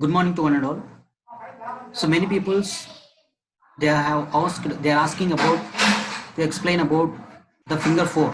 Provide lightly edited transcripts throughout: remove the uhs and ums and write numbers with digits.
Good morning to one and all. So many people's they are asking about to explain about the finger four,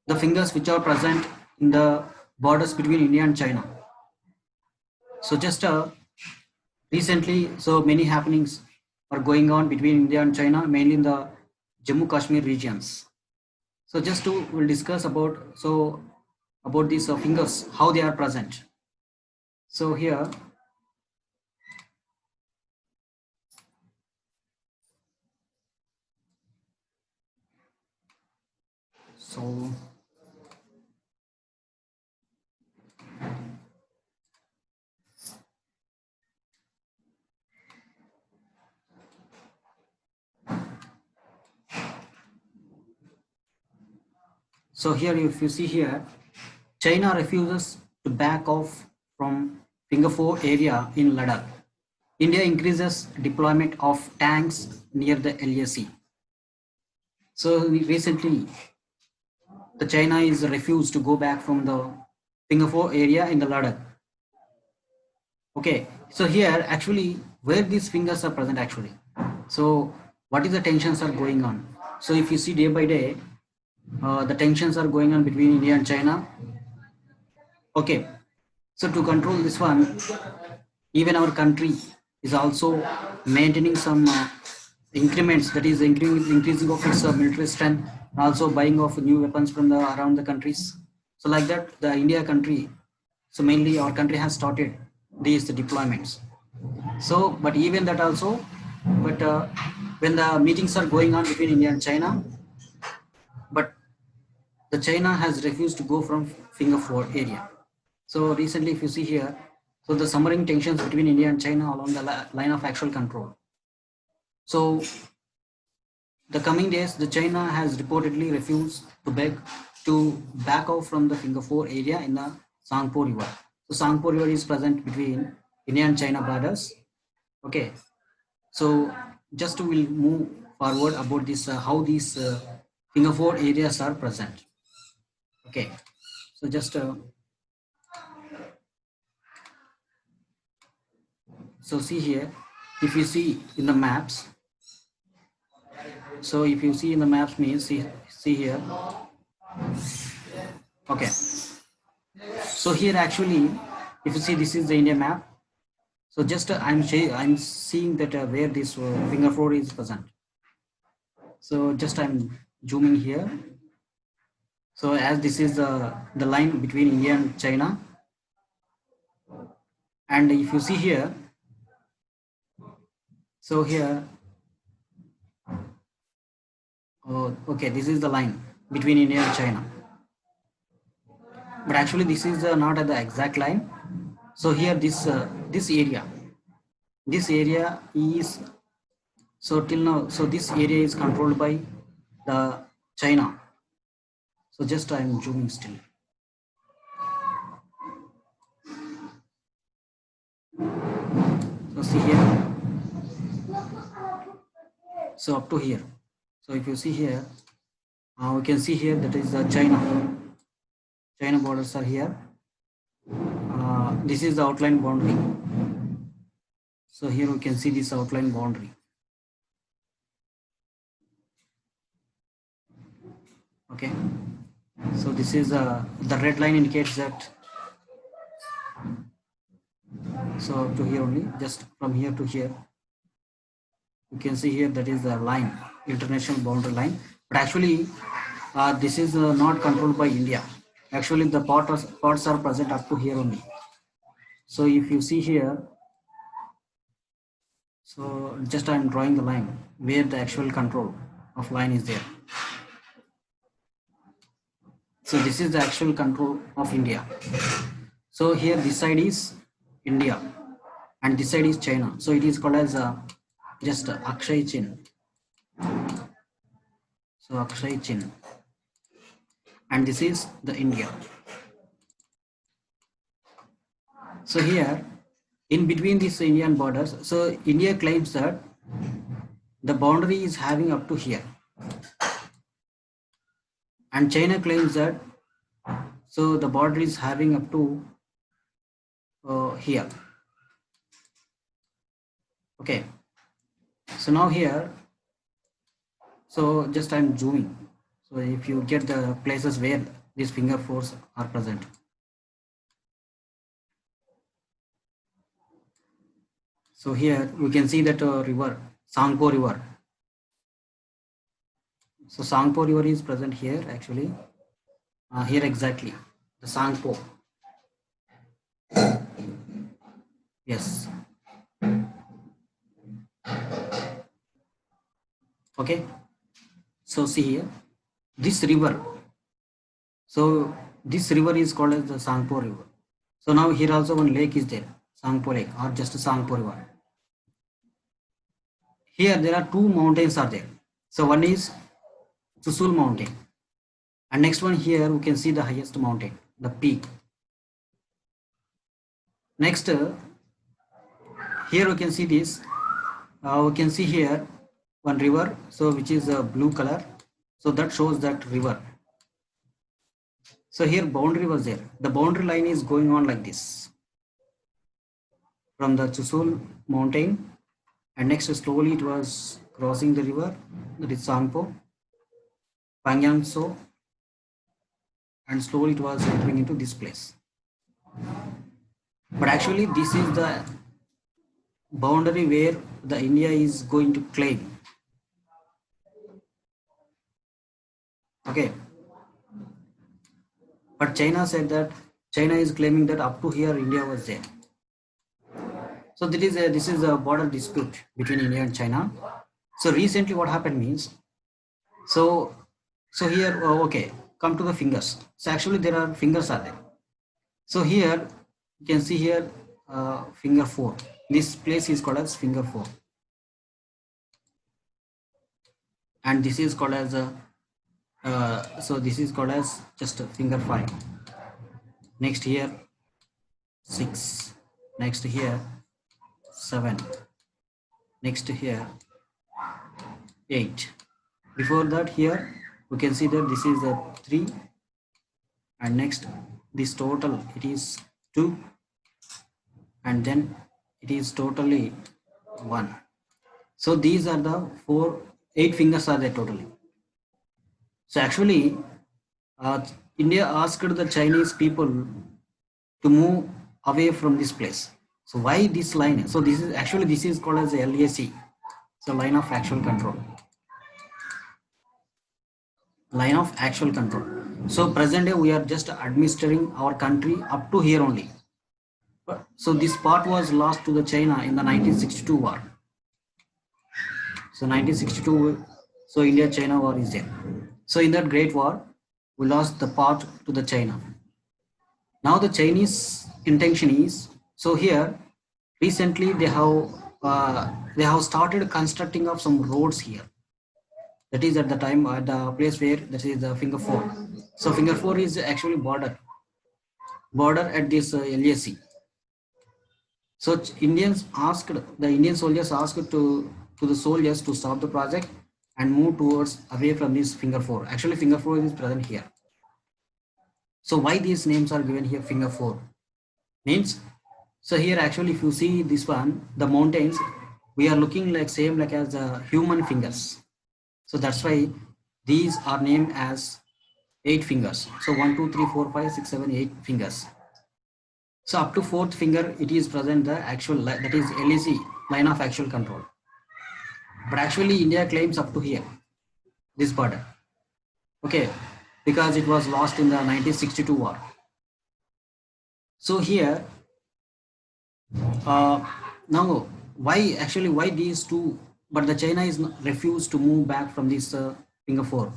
the fingers which are present in the borders between India and China. So just recently, so many happenings are going on between India and China, mainly in the Jammu Kashmir regions. So just to we'll discuss about these fingers, how they are present. So here, so so here if you see here, China refuses to back off from Finger Four area in Ladakh. India increases deployment of tanks near the LAC. So recently, the China is refused to go back from the Finger Four area in the Ladakh. Okay, so here actually where these fingers are present actually. So what is the tensions are going on? So if you see day by day, the tensions are going on between India and China. Okay, so to control this one, even our country is also maintaining some increments, that is increasing of its military strength, also buying of new weapons from the around the countries. So like that, the India country, so mainly our country has started these deployments. So, but even that also, but when the meetings are going on between India and China, but the China has refused to go from Finger Four area. So recently, if you see here, so the submarine tensions between India and China along the line of actual control. So the coming days, the China has reportedly refused to back off from the Finger Four area in the Sangpo River. So Sangpo River is present between India and China borders. Okay, so just we'll move forward about this how these Finger Four areas are present. Okay, so just so see here, if you see in the maps, so if you see in the maps means see here. Okay, so here actually, if you see this is the India map. So just I'm seeing that where this Finger Four is present. So just I'm zooming here. So as this is the line between India and China, and if you see here, so here, oh, okay, this is the line between India and China. But actually, this is not at the exact line. So here, this area is so till now. So this area is controlled by the China. So just I'm zooming still. So see here. So up to here. So if you see here, we can see here that is China. China borders are here. This is the outline boundary. So here we can see this outline boundary. Okay. So this is the red line indicates that. So up to here only, just from here to here, you can see here that is the line, international boundary line. But actually, this is not controlled by India. Actually, the parts are present up to here only. So if you see here, so just I'm drawing the line where the actual control of line is there. So this is the actual control of India. So here this side is India and this side is China. So it is called as just Akshay Chin. So Akshay Chin. And this is the India. So here in between these Indian borders, so India claims that the boundary is having up to here. And China claims that so the border is having up to here. Okay, so now here, so just I'm zooming, so if you get the places where these finger fours are present. So here we can see that river, Sangpo river. So Sangpo river is present here actually, here exactly, the Sangpo. Yes. Okay. So see here, this river. So this river is called as the Sangpo river. So now here also one lake is there, Sangpo lake or just Sangpo river. Here there are two mountains are there. So one is Chusul mountain, and next one here we can see the highest mountain, the peak. Next, here we can see this. We can see here one river, so which is a blue color. So that shows that river. So here boundary was there. The boundary line is going on like this from the Chusul mountain, and next slowly it was crossing the river, that is Sangpo, Pangyangso, and slowly it was entering into this place. But actually this is the boundary where the India is going to claim. Okay. But China said that China is claiming that up to here India was there. So this is a border dispute between India and China. So recently what happened means, so here okay, come to the fingers. So actually there are fingers are there. So here you can see here finger 4. This place is called as finger 4, and this is called as so this is called as just finger 5. Next here 6. Next here 7. Next here 8. Before that here we can see that this is a 3, and next this total it is 2, and then it is totally 1. So these are the 8 fingers are there totally. So actually India asked the Chinese people to move away from this place. So why this line? So this is called as a LAC. So line of actual control. Line of actual control. So present day we are just administering our country up to here only. So this part was lost to the China in the 1962 war. So 1962, so India-China war is there. So in that great war, we lost the part to the China. Now the Chinese intention is, so here recently they have started constructing of some roads here. That is at the time at the place where that is the finger 4. So finger 4 is actually border at this LAC. So the Indian soldiers asked to the soldiers to stop the project and move towards away from this finger 4. Actually finger 4 is present here. So why these names are given here finger 4 means, so here actually if you see this one, the mountains, we are looking like same like as human fingers. So that's why these are named as 8 fingers. So 1, 2, 3, 4, 5, 6, 7, 8 fingers. So up to 4th finger, it is present the actual, that is LAC, line of actual control. But actually India claims up to here, this border. Okay, because it was lost in the 1962 war. So here, now why these two, but the China is refused to move back from this finger 4.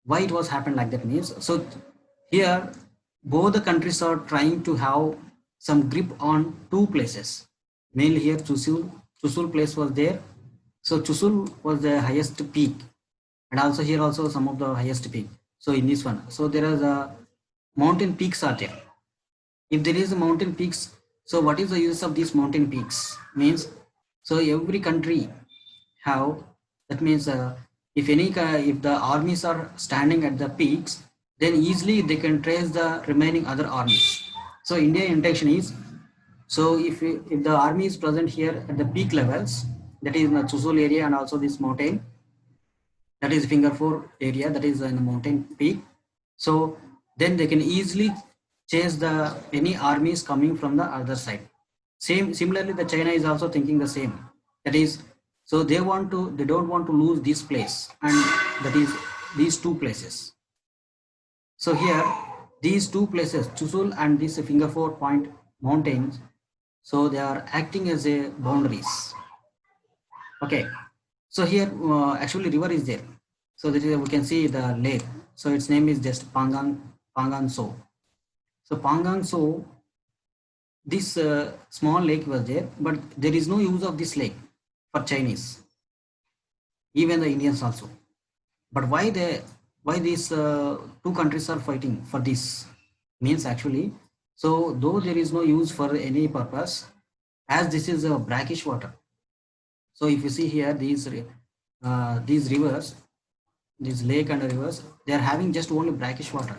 Why it was happened like that means, so here both the countries are trying to have some grip on 2 places. Mainly here Chusul place was there. So Chusul was the highest peak, and also here also some of the highest peak. So in this one, so there is a mountain peaks are there. If there is a mountain peaks, so what is the use of these mountain peaks means, so every country have, that means if the armies are standing at the peaks, then easily they can trace the remaining other armies. So Indian intention is, so if the army is present here at the peak levels, that is in the Chushul area, and also this mountain, that is finger 4 area, that is in the mountain peak. So then they can easily chase the any armies coming from the other side. Similarly, the China is also thinking the same. That is, so they don't want to lose this place, and that is these two places. So here, these two places, Chushul and this finger 4 point mountains, so they are acting as a boundaries. Okay, so here actually river is there. So that is, we can see the lake. So its name is just Pangang So. So Pangang So, this small lake was there, but there is no use of this lake for Chinese, even the Indians also. But why these two countries are fighting for this means actually. So though there is no use for any purpose, as this is a brackish water. So if you see here, these rivers, this lake and rivers, they are having just only brackish water.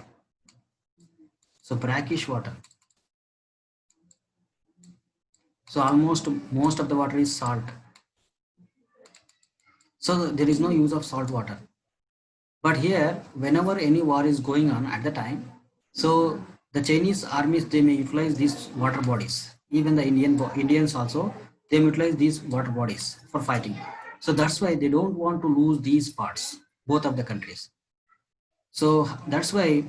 So brackish water. So almost most of the water is salt. So there is no use of salt water. But here, whenever any war is going on at the time, so the Chinese armies, they may utilize these water bodies. Even the Indians also, they utilize these water bodies for fighting. So that's why they don't want to lose these parts, both of the countries. So that's why,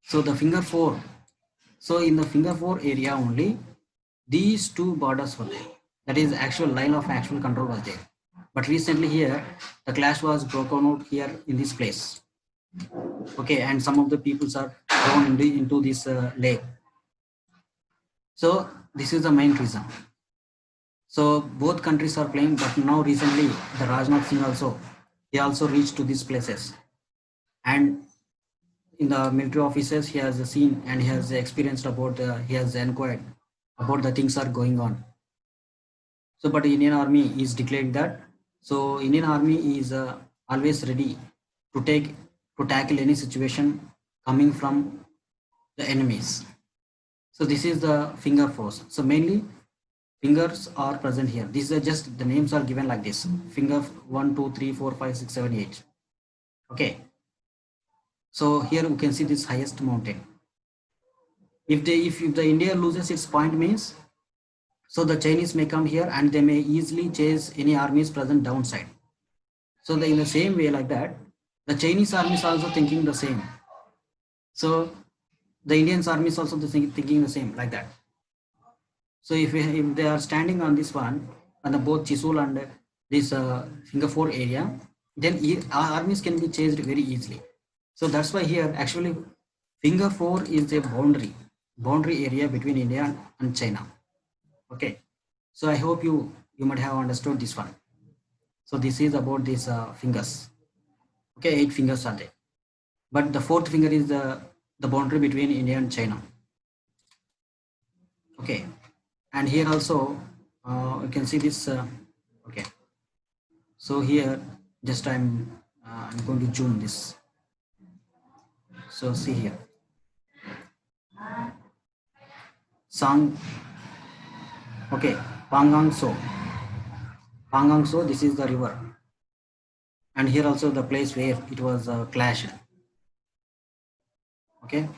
so the finger 4, so in the finger 4 area only, these two borders were there. That is actual line of actual control was there. But recently here, the clash was broken out here in this place. Okay, and some of the peoples are thrown into this lake. So this is the main reason. So both countries are playing, but now recently the Rajnath Singh also, he also reached to these places, and in the military offices he has seen and he has experienced about he has inquired about the things are going on. So but Indian army is declaring that, so Indian army is always ready to tackle any situation coming from the enemies. So this is the finger force. So mainly fingers are present here. These are just the names are given like this: finger 1 2 3 4 5 6 7 8. Okay, so here we can see this highest mountain. If the India loses its point means, so the Chinese may come here and they may easily chase any armies present downside. So in the same way like that, the Chinese army is also thinking the same. So the Indian army is also thinking the same like that. So if they are standing on this one, on the both Chushul and this finger 4 area, then our armies can be chased very easily. So that's why here actually finger 4 is a boundary area between India and China. Okay, so I hope you might have understood this one. So this is about these fingers. Okay, 8 fingers are there, but the fourth finger is the boundary between India and China. Okay, and here also you can see this. Okay, so here just I'm going to zoom this. So see here, Sang. Okay, Pangang So. Pangang So, this is the river, and here also the place where it was clashed. Okay,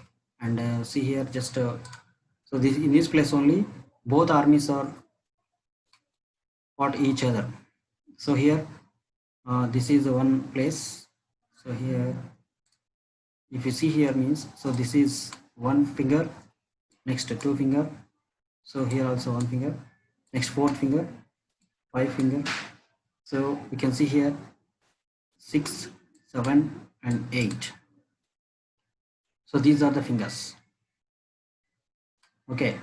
and see here just so this in this place only both armies are fought each other. So here this is the one place. So here if you see here means, so this is one finger, next two finger, so here also one finger, next fourth finger, 5 finger. So we can see here 6 7 and 8. So these are the fingers. Okay,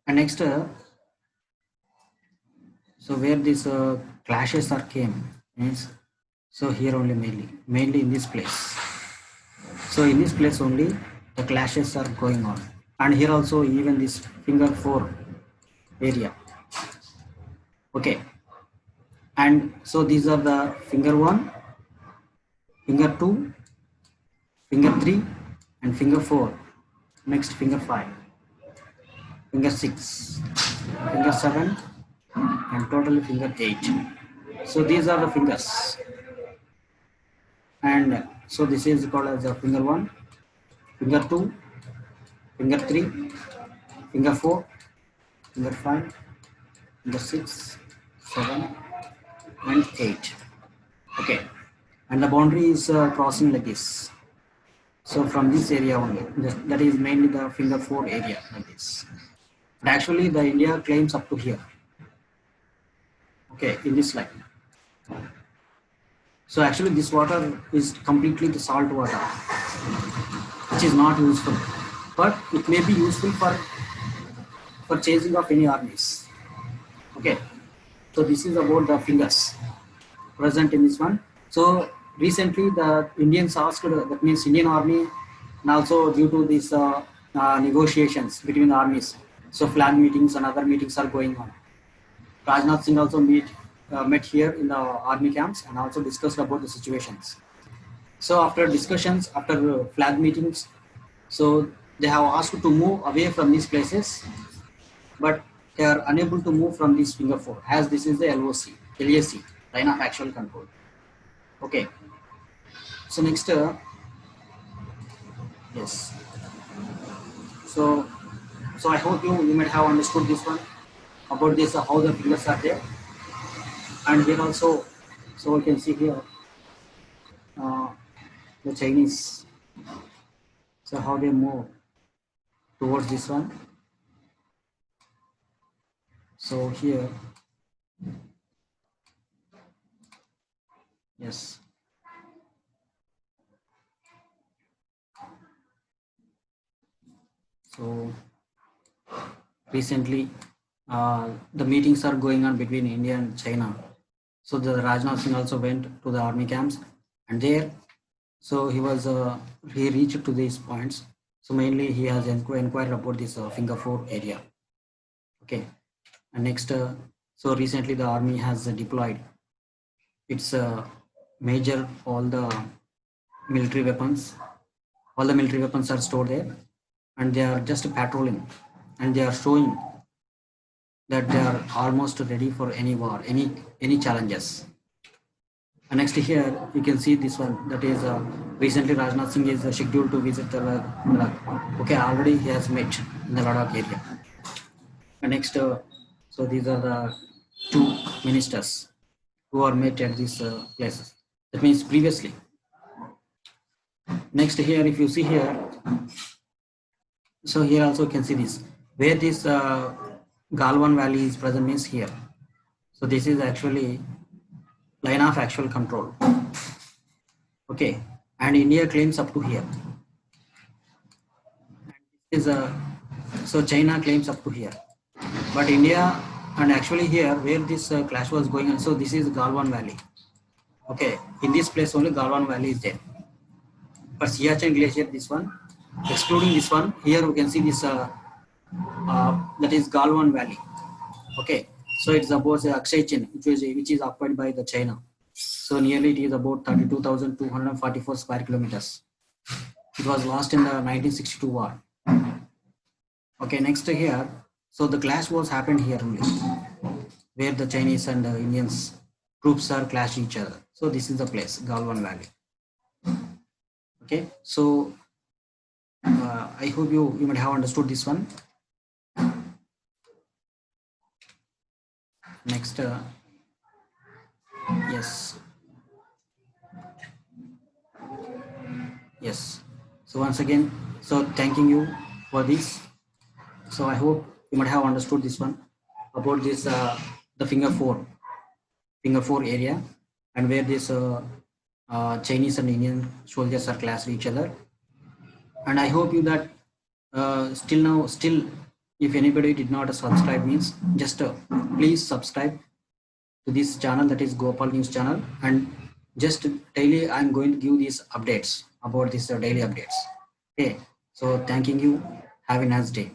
and next so where these clashes are came means, so here only mainly in this place. So in this place only the clashes are going on, and here also even this finger 4 area. Okay, and so these are the finger 1, finger 2, finger 3, and finger 4, next finger 5, finger 6, finger 7, and total finger 8. So these are the fingers, and so this is called as a finger 1, finger 2, finger 3, finger 4, finger 5, finger 6, 7, and 8. Okay, and the boundary is crossing like this. So from this area only, that is mainly the finger 4 area like this. But actually, the India claims up to here. Okay, in this line. So actually, this water is completely the salt water, which is not useful, but it may be useful for chasing of any armies. Okay, so this is about the fingers present in this one. So recently the Indians asked, that means Indian army, and also due to these negotiations between the armies, so flag meetings and other meetings are going on. Rajnath Singh also met here in the army camps and also discussed about the situations. So after discussions, after flag meetings, so they have asked to move away from these places, but they are unable to move from this finger 4, as this is the LAC, line of actual control. Okay. So next, yes. So I hope you might have understood this one about this, how the fingers are there, and here also, so we can see here uh, the Chinese, so how they move towards this one. So here, yes. So recently, the meetings are going on between India and China. So the Rajnath Singh also went to the army camps, and there, so he reached to these points. So mainly he has inquired about this finger 4 area. Okay, and next, so recently the army has deployed its major all the military weapons. All the military weapons are stored there, and they are just patrolling, and they are showing that they are almost ready for any war, any challenges. And next here you can see this one, that is recently Rajnath Singh is scheduled to visit the Ladakh. Okay, already he has met in the Ladakh area. And next, so these are the two ministers who are met at these places. That means previously. Next here, if you see here, so here also you can see this, where this Galwan Valley is present means here. So this is actually line of actual control. Okay, and India claims up to here. Is so China claims up to here, but India, and actually here where this clash was going on. So this is Galwan Valley. Okay, in this place only Galwan Valley is there. But Siachen Glacier, this one, excluding this one, here we can see this that is Galwan Valley. Okay, so it's about Aksai Chin, which is occupied by the China. So nearly it is about 32,244 square kilometers. It was lost in the 1962 war. Okay, next here, so the clash was happened here only, where the Chinese and the Indians troops are clashing each other. So this is the place, Galwan Valley. Okay, so I hope you might have understood this one. Next, yes. So once again, so thanking you for this. So I hope you might have understood this one about this the finger 4 area, and where this Chinese and Indian soldiers are clashed each other. And I hope you that still if anybody did not subscribe means just please subscribe to this channel, that is Gopal News channel, and just daily I'm going to give these updates about this daily updates. Okay, so thanking you, have a nice day.